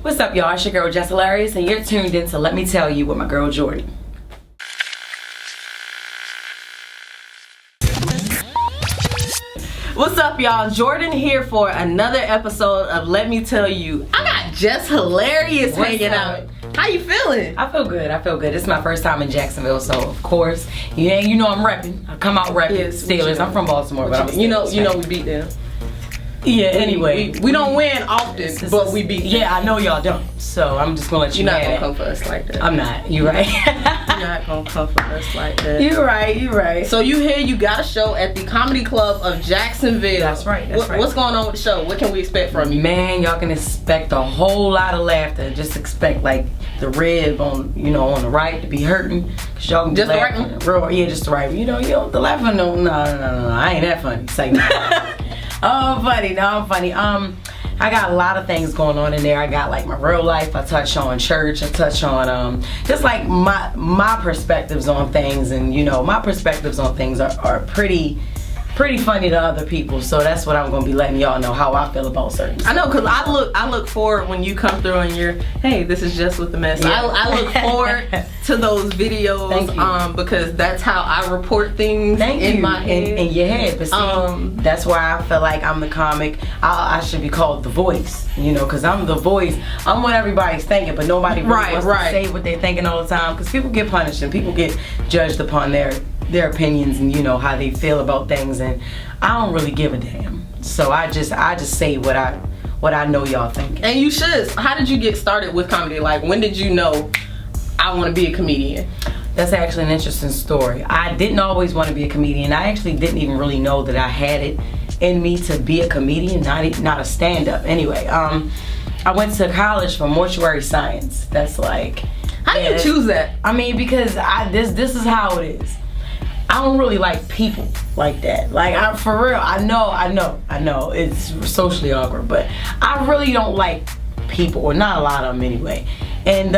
What's up, y'all? It's your girl Jess Hilarious, and you're tuned in to Let Me Tell You with my girl Jordan. What's up, y'all? Jordan here for another episode of Let Me Tell You. I got Jess Hilarious hanging out. How you feeling? I feel good. It's my first time in Jacksonville, so of course, you know I'm repping. I come out repping. Yes, Steelers. I'm from Baltimore, but I'm a Steelers you know fan. we beat them. Yeah. Anyway, we don't win often, but we beat them. Yeah, I know y'all don't. So I'm just gonna let you You're know. not gonna come for us like that. I'm not. You right? You're not gonna come for us like that. You're right. So you got a show at the Comedy Club of Jacksonville. That's right. What's going on with the show? What can we expect from you? Man, y'all can expect a whole lot of laughter. Just expect like the rib on the right to be hurting. Cause y'all can Just the right laughing one? real, yeah, just the right one. The laughing, no, I ain't that funny. Say no. Oh, funny. I'm funny. I got a lot of things going on in there. I got like my real life. I touch on church. I touch on just like my perspectives on things, and my perspectives on things are pretty funny to other people. So that's what I'm gonna be letting y'all know, how I feel about certain stuff. I know, cause I look forward when you come through and you're, hey, this is Just with the Mess. Yeah. I look forward to those videos. Thank you. Because that's how I report things in my head. In your head. But see, that's why I feel like I'm the comic. I should be called the voice, cause I'm the voice. I'm what everybody's thinking, but nobody really wants to say what they're thinking all the time. Cause people get punished and people get judged upon their opinions and how they feel about things, and I don't really give a damn. So I just say what I know y'all think. And you should. How did you get started with comedy? Like, when did you know I want to be a comedian? That's actually an interesting story. I didn't always want to be a comedian. I actually didn't even really know that I had it in me to be a comedian, not a stand-up. Anyway, I went to college for mortuary science. That's like, how do you choose that? I mean, because this is how it is. I don't really like people like that. Like, for real, I know it's socially awkward, but I really don't like people, or not a lot of them anyway. And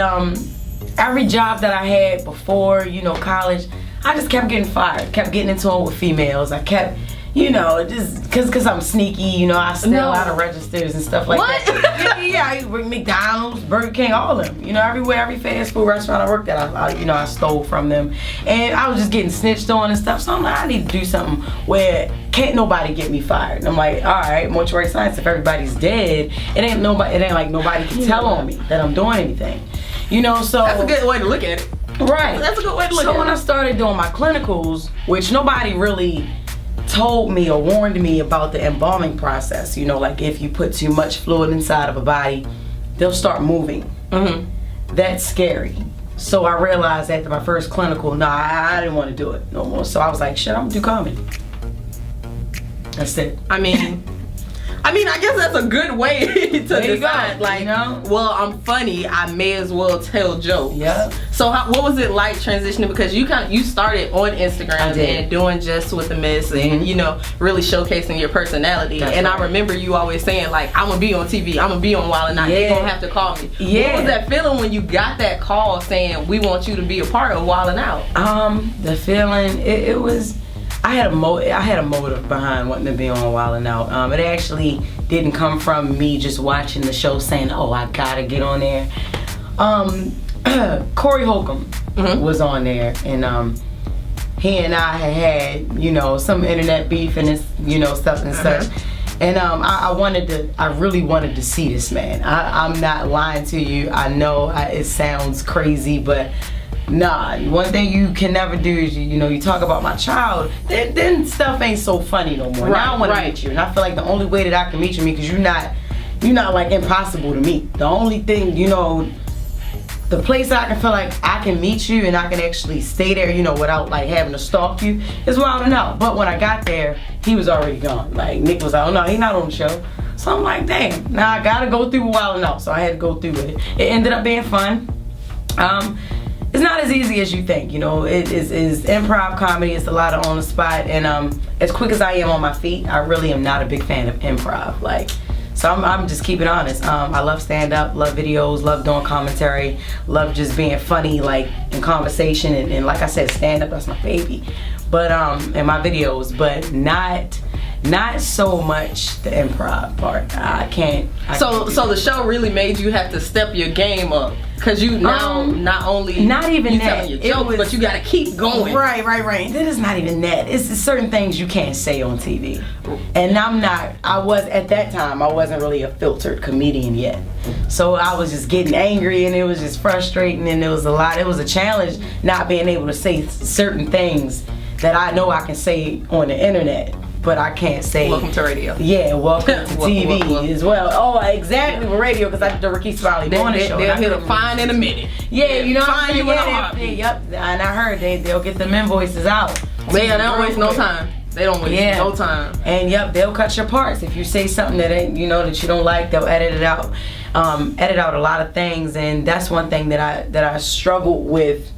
every job that I had before, college, I just kept getting fired, kept getting into it with females. I kept, just cause I'm sneaky, I steal out of registers and stuff like that. Yeah, I bring McDonald's, Burger King, all of them. Everywhere, every fast food restaurant I worked at, I stole from them. And I was just getting snitched on and stuff. So I'm like, I need to do something where can't nobody get me fired. And I'm like, all right, mortuary science, if everybody's dead, it ain't like nobody can tell on me that I'm doing anything. So that's a good way to look at it. Right. That's a good way to look at it. So when I started doing my clinicals, which nobody really told me or warned me about the embalming process, like if you put too much fluid inside of a body, they'll start moving. Mm-hmm. That's scary. So I realized after my first clinical, I didn't want to do it no more. So I was like, shit, I'm gonna do comedy. That's it. I mean, I guess that's a good way to decide. Go, like, well, I'm funny, I may as well tell jokes. Yeah. So what was it like transitioning? Because you started on Instagram and doing Just with the Mess, and really showcasing your personality. That's and right. I remember you always saying, like, I'm gonna be on TV, I'm gonna be on Wild 'N Out. They're gonna have to call me. Yeah. What was that feeling when you got that call saying we want you to be a part of Wild 'N Out? The feeling, it was, I had a motive behind wanting to be on Wild 'N Out. It actually didn't come from me just watching the show saying, oh, I gotta get on there. Corey Holcomb was on there, and he and I had some internet beef and stuff and such. And I really wanted to see this man. I'm not lying to you. I know it sounds crazy, but nah, one thing you can never do is you talk about my child, then stuff ain't so funny no more. Now I want to meet you, and I feel like the only way that I can meet you, because you're not like impossible to meet. The only thing, the place I can feel like I can meet you and I can actually stay there, without like having to stalk you, is Wild 'N Out. But when I got there, he was already gone. Like, Nick was like, oh no, he's not on the show. So I'm like, damn, now I gotta go through Wild 'N Out. So I had to go through it. It ended up being fun. It's not as easy as you think, it is improv comedy. It's a lot of on the spot, and as quick as I am on my feet, I really am not a big fan of improv. Like, so I'm just keeping it honest. I love stand-up, love videos, love doing commentary, love just being funny, like in conversation, and like I said, stand-up, that's my baby. But in my videos, but not Not so much the improv part. I can't. So the show really made you have to step your game up, because you now not only not even you that telling your jokes, but you got to keep going. Right. Then it's not even that. It's certain things you can't say on TV, and I was at that time. I wasn't really a filtered comedian yet, so I was just getting angry, and it was just frustrating, and it was a challenge not being able to say certain things that I know I can say on the internet. But I can't say. Welcome to radio. Yeah, welcome to TV as well. Oh, exactly, with radio, because I did the Ricky Smiley morning show. They'll hit a fine in a minute. Yeah, you know what I'm saying? You in a heartbeat. Yep, and I heard they'll get them invoices out. They don't waste no time. They don't waste no time. And yep, they'll cut your parts. If you say something that ain't, that you don't like, they'll edit it out. Edit out a lot of things, and that's one thing that I struggled with.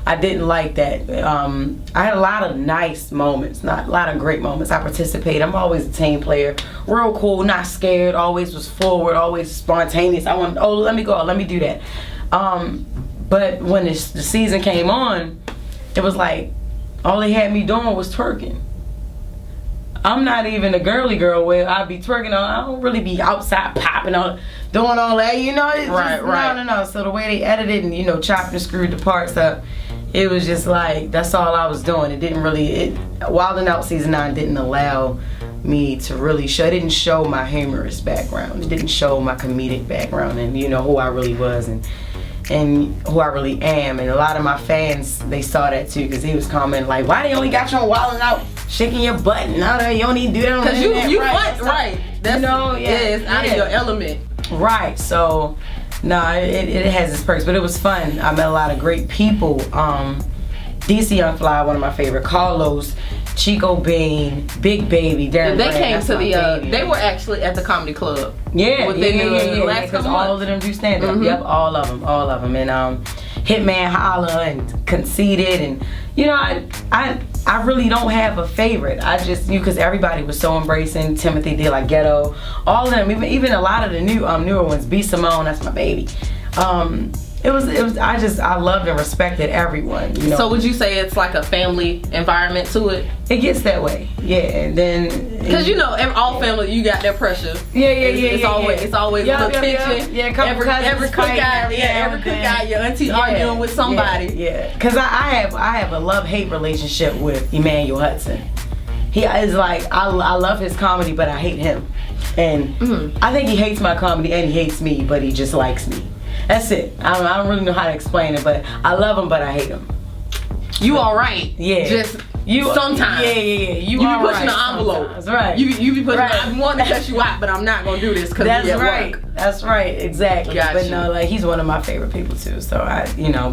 I didn't like that. I had a lot of nice moments, not a lot of great moments. I participated. I'm always a team player, real cool, not scared. Always was forward, always spontaneous. I want, let me go, let me do that. But when the season came on, it was like all they had me doing was twerking. I'm not even a girly girl where I be twerking on. I don't really be outside popping on, doing all that. It's right. No. So the way they edited and chopped and screwed the parts up, it was just like that's all I was doing. It didn't really. Wild 'N Out season 9 didn't allow me to really show. It didn't show my humorous background. It didn't show my comedic background and who I really was and who I really am. And a lot of my fans, they saw that too, because he was commenting like, "Why they only got you on Wild 'N Out shaking your butt and all that? You don't even do that on the internet." Because you right. That's it's out of your element. Right. So. No, it has its perks, but it was fun. I met a lot of great people. DC Young Fly, one of my favorite. Carlos, Chico Bean, Big Baby, Darren. They came to the. They were actually at the comedy club. Yeah, because all of them do stand up. Yep, all of them, and Hitman Holla and Conceited, and I really don't have a favorite. I just because everybody was so embracing. Timothy De La Ghetto, all of them, even a lot of the newer ones. B Simone, that's my baby. It was. I loved and respected everyone. So would you say it's like a family environment to it? It gets that way, yeah. And then because all family, you got their pressure. It's always a little tension. Yeah, every cookout, your auntie arguing with somebody. Yeah. Because I have a love-hate relationship with Emmanuel Hudson. He is like I love his comedy, but I hate him, and I think he hates my comedy and he hates me, but he just likes me. That's it. I don't really know how to explain it, but I love him, but I hate him. You all right? Yeah. Just sometimes. Yeah. You be pushing the envelope. That's right. You be pushing. I want to cut you out, but I'm not gonna do this because that's right. Work. That's right. Exactly. But no, he's one of my favorite people too. So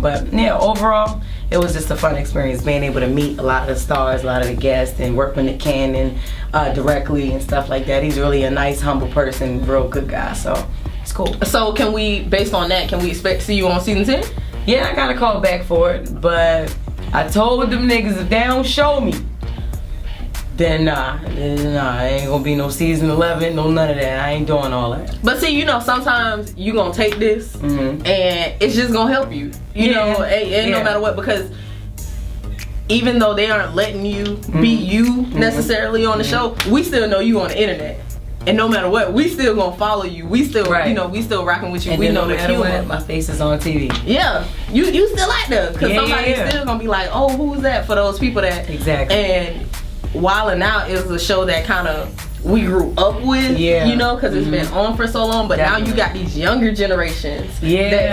but overall, it was just a fun experience being able to meet a lot of the stars, a lot of the guests, and work with Nick Cannon directly and stuff like that. He's really a nice, humble person, real good guy. So. It's cool. So based on that, can we expect to see you on season 10? Yeah, I got a call back for it, but I told them niggas if they don't show me, then nah, ain't gonna be no season 11, no none of that. I ain't doing all that. But see, sometimes you gonna take this and it's just gonna help you. No matter what, because even though they aren't letting you be you necessarily on the show, we still know you on the internet. And no matter what, we still gonna follow you. We still, we still rocking with you. And we know no that what, my face is on TV. Yeah, you still out there because somebody's still gonna be like, oh, who's that? For those people that exactly. And Wild 'N Out is a show that kind of we grew up with, because it's been on for so long. But now you got these younger generations.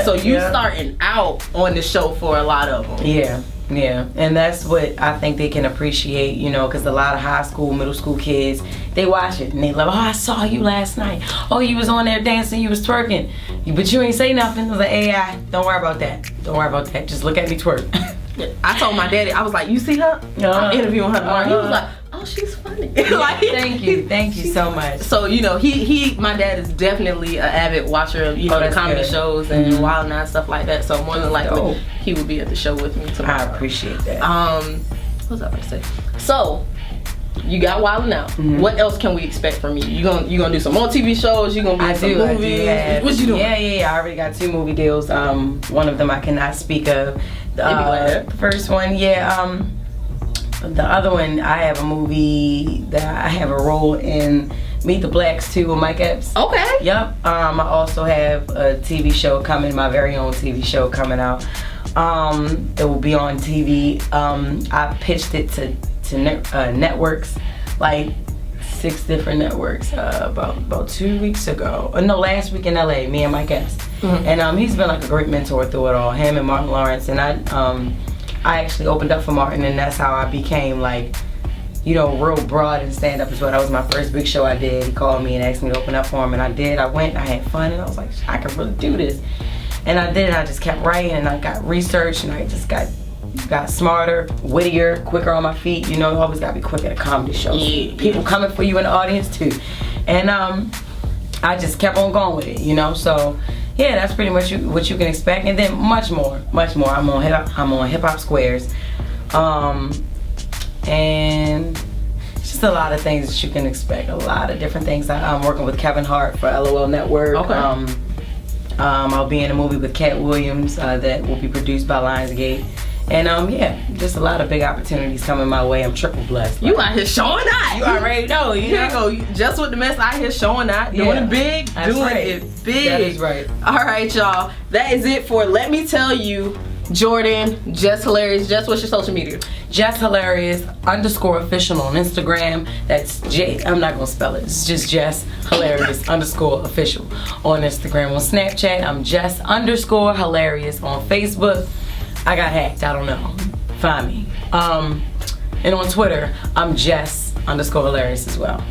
So you starting out on the show for a lot of them. Yeah, and that's what I think they can appreciate, because a lot of high school, middle school kids, they watch it and they love, oh, I saw you last night. Oh, you was on there dancing, you was twerking. But you ain't say nothing. I was like, AI, don't worry about that. Don't worry about that. Just look at me twerk. I told my daddy, I was like, you see her? I'm interviewing her tomorrow. He was like, oh, she's funny. Thank you so much. So my dad is definitely an avid watcher of the comedy shows and Wild 'N Out stuff like that. So more than likely he will be at the show with me tomorrow. I appreciate that. What was I about to say? So you got Wild 'N Out. What else can we expect from you? You gonna do some more TV shows? You gonna be in some movies? What you doing? Yeah. I already got 2 movie deals. One of them I cannot speak of. The first one, The other one, I have a movie that I have a role in, Meet the Blacks 2 with Mike Epps. Okay. Yep. I also have a TV show coming, my very own TV show coming out. It will be on TV. I pitched it to networks, like 6 different networks, about 2 weeks ago. No, last week in LA, me and Mike Epps. And he's been like a great mentor through it all, him and Martin Lawrence. And I actually opened up for Martin, and that's how I became like, you know, real broad in stand-up as well. That was my first big show I did. He called me and asked me to open up for him, and I did. I went, I had fun, and I was like, I can really do this. And I did, and I just kept writing, and I got research, and I just got smarter, wittier, quicker on my feet. You know, you always gotta be quick at a comedy show. Yeah. People coming for you in the audience too. And I just kept on going with it, you know. So yeah, that's pretty much what you can expect, and then much more. I'm on Hip Hop Squares, and just a lot of things that you can expect. A lot of different things. I'm working with Kevin Hart for LOL Network. Okay. I'll be in a movie with Cat Williams that will be produced by Lionsgate. And yeah, just a lot of big opportunities coming my way. I'm triple blessed. You out here showing out. You already know. Here you go. Just with the mess out here showing out. Doing it big. Doing it big. That is right. Alright, y'all. That is it for Let Me Tell You. Jordan, Jess Hilarious. Jess, what's your social media? Jess Hilarious _official on Instagram. That's I'm not gonna spell it. It's just Jess Hilarious _official on Instagram. On Snapchat, I'm Jess _hilarious. On Facebook, I got hacked. I don't know. Find me. And on Twitter, I'm Jess _hilarious as well.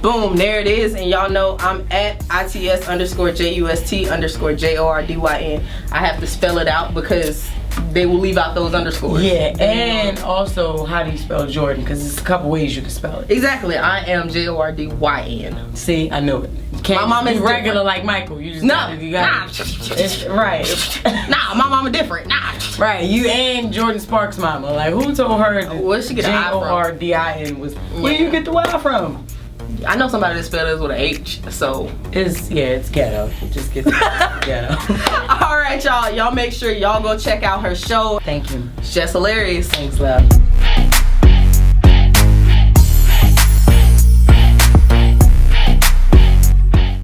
Boom, there it is. And y'all know I'm at ITS _JUST _JORDYN. I have to spell it out because they will leave out those underscores. Yeah, and also, how do you spell Jordan? Because there's a couple ways you can spell it. Exactly. I am JORDYN. See, I knew it. You can't My mama be is regular different. like Michael. You just No, gotta, it's, right. Nah, my mama different. Nah. Right, you and Jordan Sparks' mama. Like, who told her that Where'd she get the I from? JORDIN was? Where you get the Y from? I know somebody that spelled it with an H, so. It's ghetto. Just get ghetto. Alright, y'all. Y'all make sure y'all go check out her show. Thank you. It's just hilarious. Thanks, love.